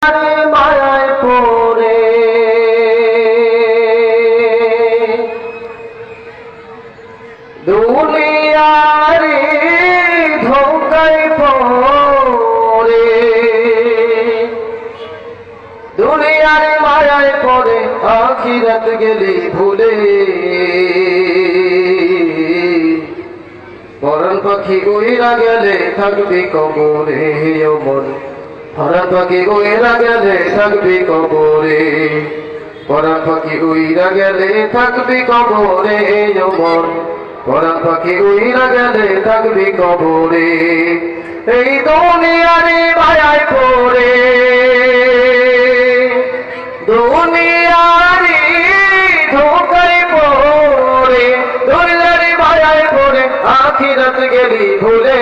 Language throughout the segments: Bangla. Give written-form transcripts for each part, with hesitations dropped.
মায়ায় পড়ে দুনিয়ারে ধোঁকায় পড়ে দুনিয়ার মায়ায় পড়ে আখিরাত গেলে ভুলে পরাণ পাখি উইরা গেলে থাকবি কবরে ও মন পরাণ পাখি উইরা গেলে থাকবি কবরে পরাণ পাখি উইরা গেলে থাকবি কবরে ও মন পরাণ পাখি উইরা গেলে থাকবি কবরে এই দুনিয়ারে মায়ায় পড়ে দুনিয়ারে ধোঁকায় পড়ে দুনিয়ারে মায়ায় পড়ে আখিরাত গেলি ভুলে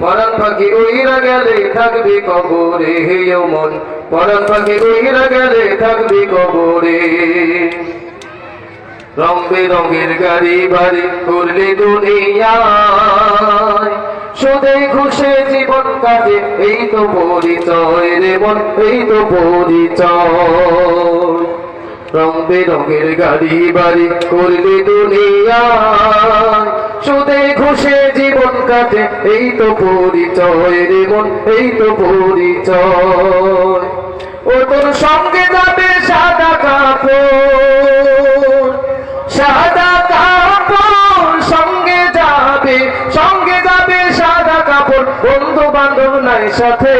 পরাণ পাখি উইরা গেলে থাকবি কবরে ও মন পরাণ পাখি উইরা গেলে থাকবি কবরে রং বেরঙের গাড়ি বাড়ি করলে দুনিয়ায় সুদে ঘুষে জীবন কাটে এই তো পরিচয় রে মন এই তো পরিচয় রং বেরঙের গাড়ি বাড়ি করলে দুনিয়ায় সুদে ঘুষে জীবন কাটে এই তো পরিচয় রে মন এই তো পরিচয় ও তোর সঙ্গে যাবে সাদা কাপড় সাদা কাপড় সঙ্গে যাবে সাদা কাপড় বন্ধু বান্ধব নাই সাথে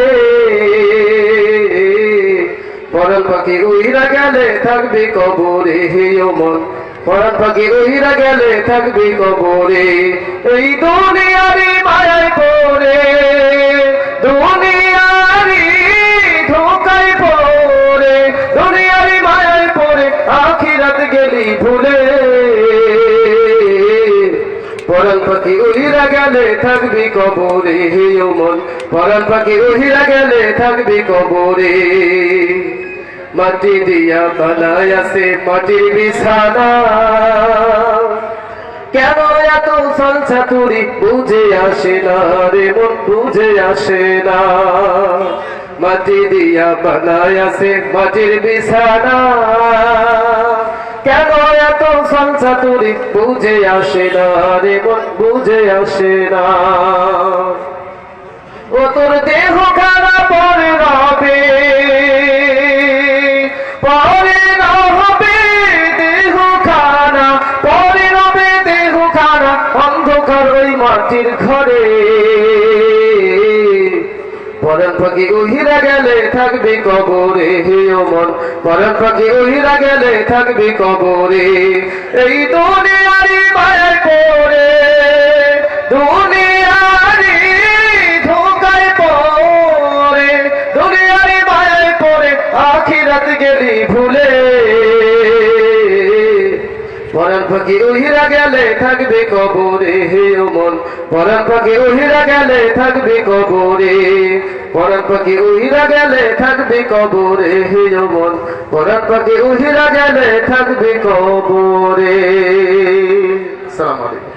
পরাণ পাখি উইরা গেলে থাকবি কবরে হে ও মন পরাণ পাখি উইরা গেলে থাকবি কবরে এই দুনিয়ারে মায়ায় পড়ে দুনিয়ারে ধোঁকায় পড়ে দুনিয়ারে মায়ায় পড়ে আখিরাত গেলি ভুলে পরাণ পাখি উইরা গেলে থাকবি কবরে হে ও মন পরাণ পাখি উইরা গেলে থাকবি কবরে মাটি দিয়া বানায় আছে মাটির বিছানা কেন এত সলছাতুরি বুঝে আসে না রে মন বুঝে আসে না মাটি দিয়া বানায় আছে মাটির বিছানা কেন এত সলছাতুরি বুঝে আসে না রে মন বুঝে আসে না ও তোর দেহ খানা পরে রবে দেহ খানা পরে রবে দেহ খানা অন্ধকার ওই মাটির ঘরে পরাণ পাখি উহিরা গেলে থাকবি কবরে হে ও মন পরাণ পাখি উহিরা গেলে থাকবি কবরে এই দুনিয়ারে মায়ায় পড়ে দুনিয়ারে ধোঁকায় পড়ে দুনিয়ারে মায়ায় পড়ে আখিরাত গেলি ভুলে পরাণ পাখি উহিরা গেলে থাকবি কবরে হে ও মন পরাণ পাখি উহিরা গেলে থাকবি কবরে পরাণ পাখি উহিরা গেলে থাকবি কবরে হে ও মন পরাণ পাখি উহিরা গেলে থাকবি কবরে। আসসালামু আলাইকুম।